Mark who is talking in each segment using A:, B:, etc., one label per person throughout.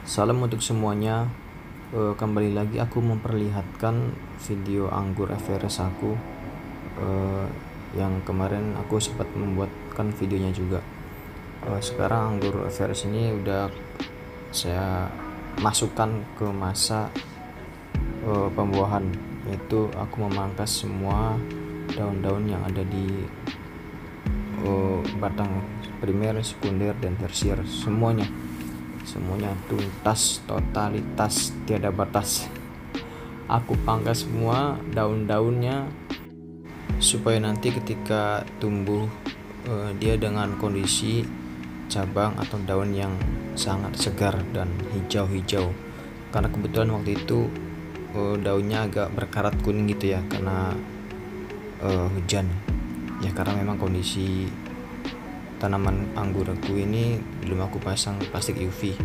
A: Salam untuk semuanya. Kembali lagi aku memperlihatkan video anggur Everest aku, eh, yang kemarin aku sempat membuatkan videonya juga. Sekarang anggur Everest ini udah saya masukkan ke masa pembuahan, yaitu aku memangkas semua daun-daun yang ada di batang primer, sekunder, dan tersier, semuanya tuntas, totalitas, tiada batas. Aku pangkas semua daun-daunnya supaya nanti ketika tumbuh, dia dengan kondisi cabang atau daun yang sangat segar dan hijau-hijau. Karena kebetulan waktu itu daunnya agak berkarat kuning gitu ya, karena hujan ya, karena memang kondisi tanaman anggur aku ini belum aku pasang plastik UV.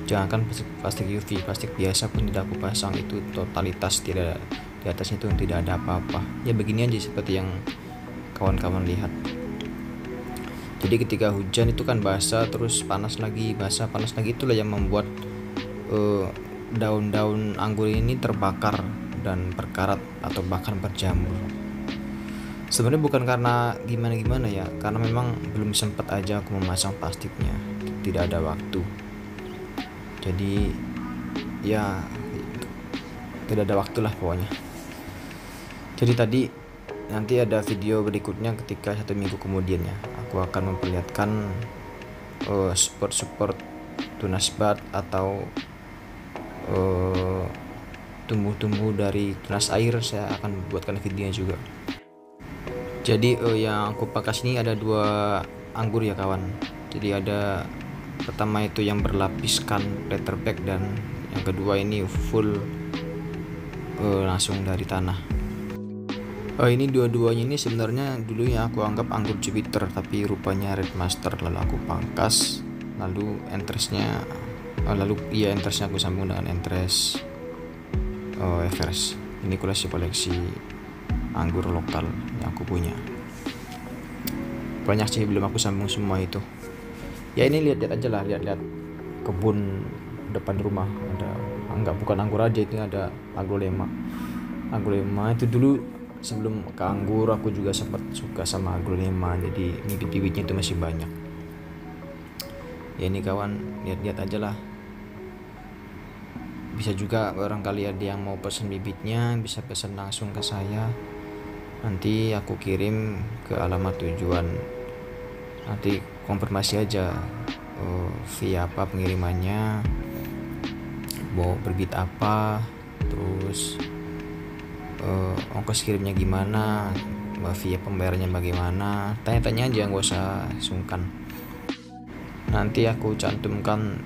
A: Jangankan plastik UV, plastik biasa pun tidak aku pasang, itu totalitas tidak, di atasnya itu tidak ada apa-apa. Ya begini aja seperti yang kawan-kawan lihat. Jadi ketika hujan itu kan basah, terus panas lagi, basah panas lagi, itulah yang membuat daun-daun anggur ini terbakar dan berkarat atau bahkan berjamur. Sebenarnya bukan karena gimana-gimana ya, karena memang belum sempat aja aku memasang plastiknya, tidak ada waktu. Jadi ya tidak ada waktu lah pokoknya. Jadi tadi nanti ada video berikutnya ketika 1 minggu kemudian ya, aku akan memperlihatkan support tunas bat atau tumbuh-tumbuh dari tunas air. Saya akan buatkan videonya juga. Jadi yang aku pakai sini ada 2 anggur ya kawan. Jadi ada pertama itu yang berlapiskan letterback, dan yang kedua ini full langsung dari tanah. Ini dua-duanya ini sebenarnya dulu yang aku anggap anggur Jupiter, tapi rupanya Red Master. Lalu aku pangkas, lalu enteresnya aku sambung dengan enteres Everest. Ini koleksi anggur lokal yang aku punya. Banyak sih, belum aku sambung semua itu. Ya ini lihat-lihat aja lah, lihat-lihat kebun depan rumah. Bukan anggur aja, itu ada aglonema itu. Dulu sebelum ke anggur aku juga sempat suka sama aglonema, jadi bibit-bibitnya itu masih banyak. Ya ini kawan, lihat-lihat aja lah. Bisa juga barangkali ada yang mau pesan bibitnya, bisa pesan langsung ke saya, nanti aku kirim ke alamat tujuan. Nanti konfirmasi aja via apa pengirimannya, mau berbit apa, terus ongkos kirimnya gimana, via pembayarannya bagaimana. Tanya-tanya aja, nggak usah sungkan. Nanti aku cantumkan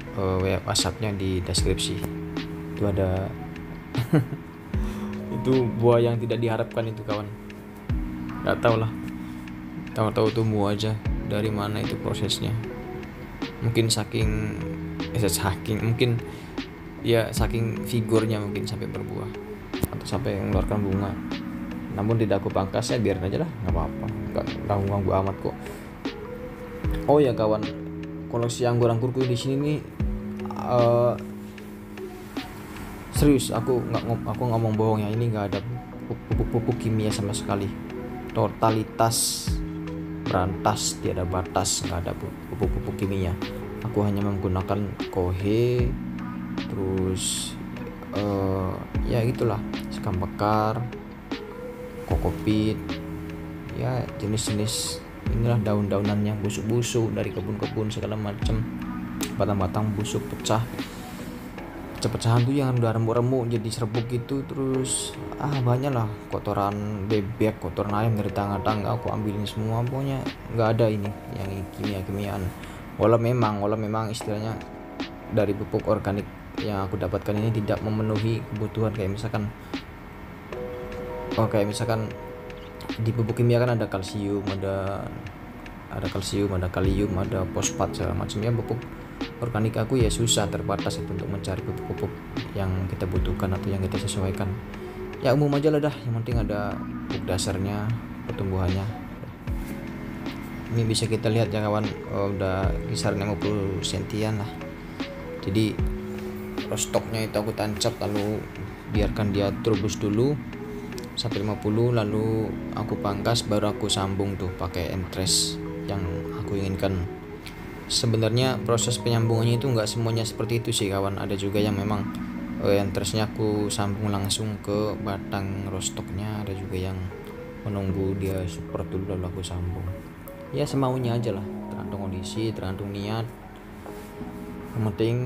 A: WhatsAppnya di deskripsi. Itu ada itu buah yang tidak diharapkan itu kawan. Nggak tahu lah, tahu-tahu tumbuh aja. Dari mana itu prosesnya? Mungkin saking figurnya mungkin sampai berbuah atau sampai mengeluarkan bunga. Namun tidak aku pangkas, ya biarin aja lah, nggak apa-apa, nggak ganggu amat kok. Oh ya kawan, koleksi anggur-anggurku di sini nih serius, aku ngomong bohong ya, ini nggak ada pupuk kimia sama sekali. Totalitas berantas, tiada batas, nggak ada pupuk kimia. Aku hanya menggunakan kohe, terus ya gitulah, sekam bakar, kokopit, ya jenis-jenis inilah, daun-daunan yang busuk-busuk dari kebun-kebun segala macam, batang-batang busuk pecahan tuh yang udah remuk-remuk jadi serbuk gitu. Terus banyak lah, kotoran bebek, kotoran ayam dari tangga-tangga aku ambilin semua. Pokoknya nggak ada ini yang kimia-kimiaan. Walau memang istilahnya dari pupuk organik yang aku dapatkan ini tidak memenuhi kebutuhan. Kayak misalkan di pupuk kimia kan ada kalsium, ada kalium, ada fosfat segala macam. Ya pupuk organik aku ya susah, terbatas itu untuk mencari pupuk-pupuk yang kita butuhkan atau yang kita sesuaikan. Ya umum aja lah dah, yang penting ada pupuk dasarnya, pertumbuhannya. Ini bisa kita lihat ya kawan, udah kisaran 50 sentian lah. Jadi rostoknya itu aku tancap, lalu biarkan dia terubus dulu sampai 50, lalu aku pangkas, baru aku sambung tuh pakai entres yang aku inginkan. Sebenarnya proses penyambungannya itu nggak semuanya seperti itu sih kawan, ada juga yang memang entresnya aku sambung langsung ke batang rostoknya, ada juga yang menunggu dia support dulu lalu aku sambung. Ya semaunya aja lah, tergantung kondisi, tergantung niat. Yang penting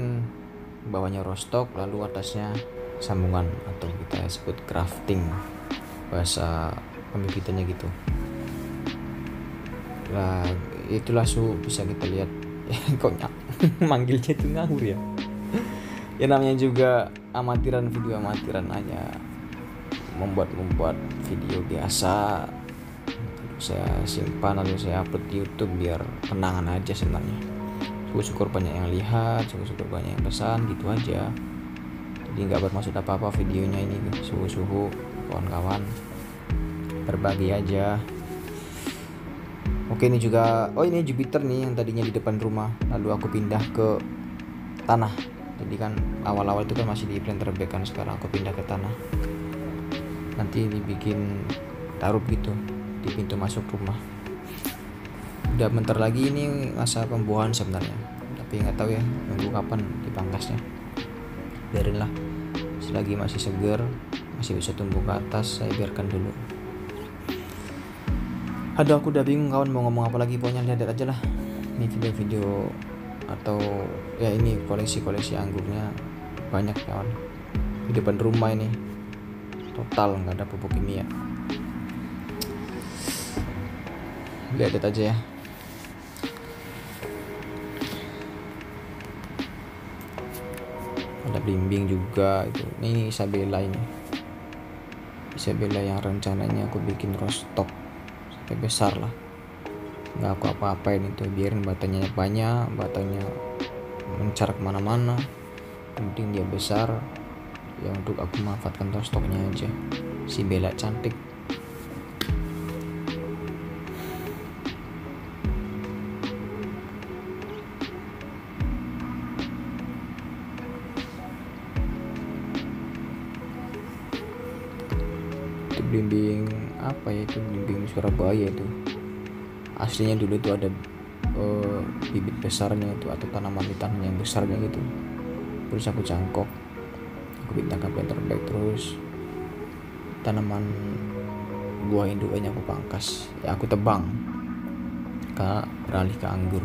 A: bawahnya rostok, lalu atasnya sambungan atau kita sebut grafting, bahasa pembibitannya gitu. Nah itulah bisa kita lihat. Kok manggilnya itu ngawur ya. Ya namanya juga amatiran, video amatiran aja, membuat video biasa, saya simpan lalu saya upload di YouTube biar kenangan aja sebenarnya. Syukur banyak yang lihat, syukur banyak yang pesan, gitu aja. Jadi nggak bermaksud apa-apa videonya ini, suhu kawan-kawan, berbagi aja. Oke, ini juga, ini Jupiter nih yang tadinya di depan rumah, lalu aku pindah ke tanah. Jadi kan awal-awal itu kan masih di planter bag kan, sekarang aku pindah ke tanah. Nanti dibikin taruh gitu di pintu masuk rumah. Udah bentar lagi ini masa pembuahan sebenarnya, tapi nggak tahu ya nunggu kapan dipangkasnya. Biarinlah, selagi masih segar, masih bisa tumbuh ke atas, saya biarkan dulu. Aduh, aku udah bingung kawan mau ngomong apa lagi, pokoknya lihat aja lah. Ini video-video atau ya ini koleksi anggurnya banyak kawan. Di depan rumah ini total nggak ada pupuk kimia. Lihat aja ya. Ada blimbing juga itu. Ini Isabella ini. Isabella yang rencananya aku bikin rostok sampai besar lah. Nggak aku apa-apain itu, biarin batangnya banyak, batangnya mencar kemana-mana, penting dia besar ya, untuk aku manfaatkan rostoknya aja. Si Bella cantik. Itu blimbing apa ya, itu blimbing Surabaya itu. Aslinya dulu tuh ada bibit besarnya itu, atau tanaman di tanah yang besarnya gitu. Terus aku cangkok, aku pindahkan planter bag, terus tanaman buah indukannya aku pangkas, ya aku tebang karena beralih ke anggur.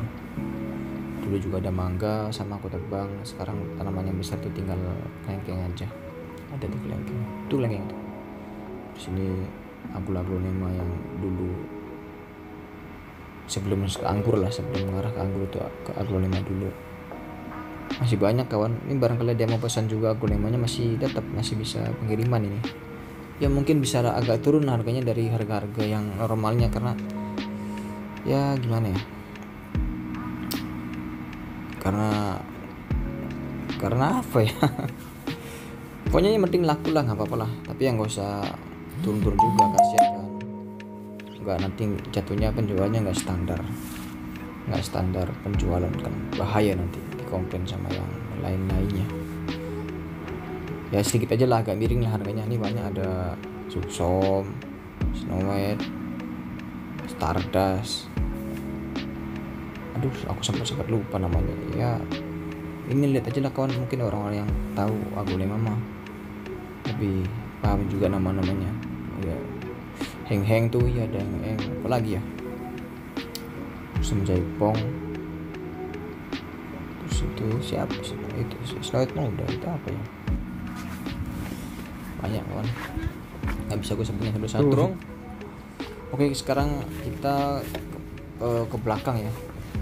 A: Dulu juga ada mangga sama aku tebang, sekarang tanaman yang besar tuh tinggal kelengkeng aja. Ada tuh kelengkeng, tuh kelengkeng tuh. Terus ini aglonema yang dulu sebelum ke anggur lah, sebelum mengarah ke anggur tuh ke aglonema dulu. Masih banyak kawan, ini barangkali dia mau pesan juga aglonemanya, masih bisa pengiriman ini. Ya mungkin bisa agak turun harganya dari harga-harga yang normalnya, karena ya gimana ya, karena apa ya. Pokoknya yang penting laku lah, nggak apa-apa lah, tapi yang nggak usah turun-turun juga, kasihan kan. Nggak, nanti jatuhnya penjualannya nggak standar penjualan kan, bahaya nanti dikomplain sama yang lainnya. Ya sedikit aja lah, agak miring lah harganya. Ini banyak, ada Subsom, Snow White, Stardust, aduh aku sempat lupa namanya ya. Ini lihat aja lah kawan, mungkin orang-orang yang tahu aglonema mah lebih paham juga nama-namanya ya. Heng tuh ya, ada heng apa lagi ya, Jaipong. Terus itu siapa sih itu, Slide mau udah, itu apa ya, banyak kan, nggak bisa gue sebutnya satu-satu. Oke, sekarang kita ke belakang ya,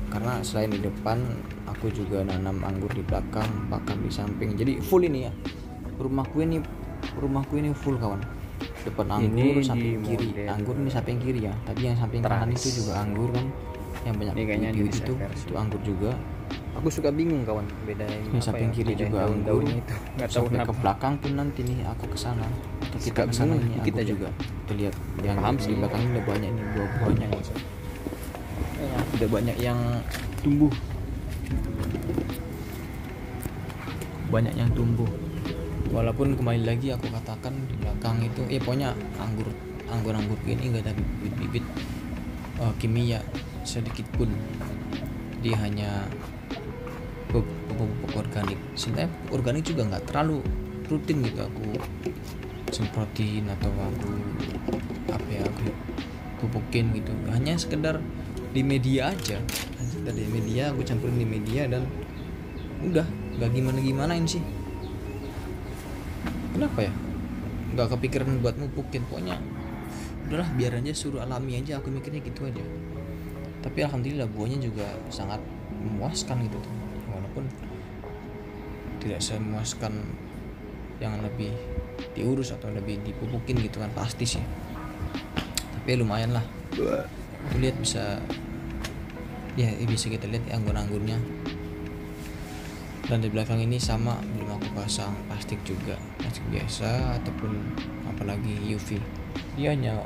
A: karena selain di depan aku juga nanam anggur di belakang, bahkan di samping. Jadi full ini ya, rumahku ini full kawan. Depan anggur, samping kiri anggur, ini samping kiri ya. Tadi yang samping kanan itu juga anggur kan, yang banyak video itu anggur juga. Aku suka bingung kawan, bedain yang samping kiri juga anggur itu. Nggak tahu ke belakang pun nanti nih aku kesana atau kita kesana ini kita juga terlihat yang di belakang ini udah banyak nih buah-buahnya nih. Udah banyak yang tumbuh. banyak yang tumbuh. Walaupun kembali lagi aku katakan di belakang itu pokoknya anggur ini nggak ada bibit-bibit kimia sedikit pun. Dia hanya pupuk organik. Sebenarnya pupuk organik juga nggak terlalu rutin gitu aku semprotin atau aku pupukin gitu. Hanya sekedar di media aja. Dari media aku campurin di media dan udah, nggak gimanain sih. Kenapa ya nggak kepikiran buat mupukin? Pokoknya udahlah, biar aja, suruh alami aja, aku mikirnya gitu aja. Tapi alhamdulillah buahnya juga sangat memuaskan gitu tuh. Walaupun tidak semuaskan yang lebih diurus atau lebih dipupukin gitu kan, pasti sih. Tapi lumayan lah. Aku lihat bisa kita lihat anggur-anggurnya. Dan di belakang ini sama, belum aku pasang plastik juga, plastik biasa ataupun apalagi UV. Dia hanya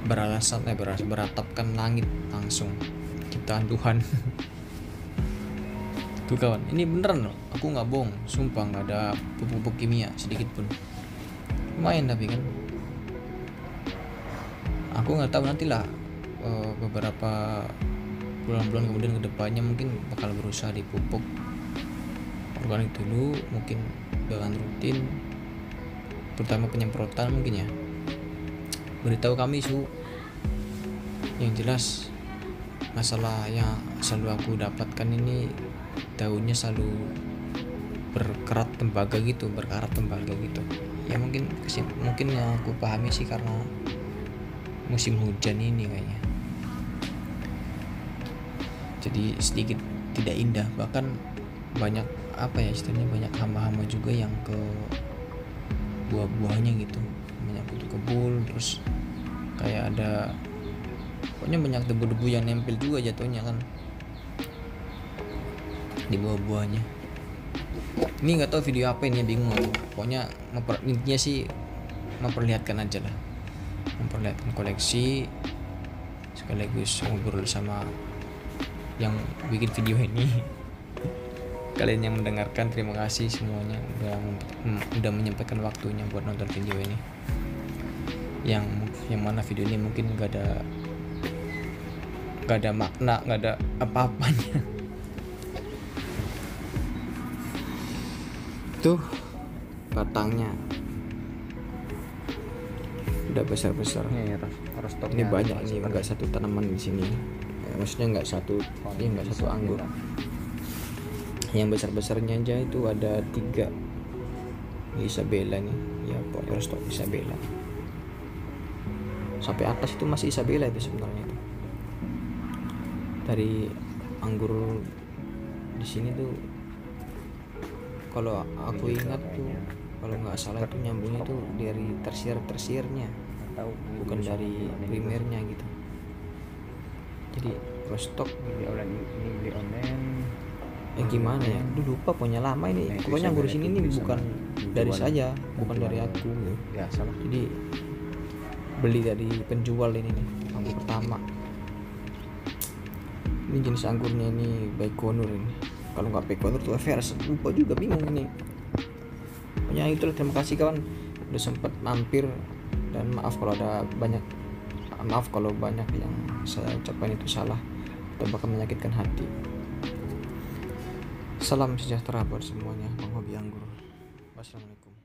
A: beratapkan langit langsung, ciptaan Tuhan. Tuh kawan, ini beneran loh, aku nggak bohong, sumpah nggak ada pupuk kimia sedikit pun. Lumayan tapi kan, aku nggak tahu nantilah beberapa bulan-bulan kemudian kedepannya mungkin bakal berusaha dipupuk organik dulu, mungkin dengan rutin, terutama penyemprotan mungkin ya. Beritahu kami Su. Yang jelas masalah yang selalu aku dapatkan ini, daunnya selalu berkarat tembaga gitu. Ya mungkin yang aku pahami sih karena musim hujan ini kayaknya. Jadi sedikit tidak indah, bahkan banyak istilahnya banyak hama-hama juga yang ke buah-buahnya gitu, banyak kebul, terus kayak ada pokoknya banyak debu-debu yang nempel juga jatuhnya kan di buah-buahnya. Ini nggak tahu video apa ini, bingung aku. Pokoknya intinya sih memperlihatkan aja lah, memperlihatkan koleksi sekaligus ngobrol sama yang bikin video ini. Kalian yang mendengarkan, terima kasih semuanya udah menyampaikan waktunya buat nonton video ini. Yang mana video ini mungkin gak ada makna, gak ada apa-apanya. Tuh batangnya udah besar-besar. Ini banyak nih, nggak satu tanaman di sini. Maksudnya nggak satu anggur. Yang besar-besarnya aja itu ada 3 Isabella nih ya, pokoknya stok Isabella sampai atas itu masih Isabella itu sebenarnya itu. Dari anggur di sini tuh kalau aku ingat tuh, kalau nggak salah itu nyambungnya tuh dari tersiernya, bukan dari primernya gitu. Jadi stok
B: ini beli online.
A: Gimana ya, lupa, pokoknya lama ini. Pokoknya anggur sini ini bukan dari saya, bukan dari aku
B: ya, salah.
A: Jadi beli dari penjual ini nih, anggur pertama. Ini jenis anggurnya ini Baikonur ini. Kalau nggak Baikonur tuh Everest, lupa juga, bingung ini. Pokoknya itulah, terima kasih kawan udah sempat mampir, dan maaf kalau banyak yang saya ucapkan itu salah atau bahkan menyakitkan hati. Salam sejahtera buat semuanya, penghobi anggur. Wassalamualaikum.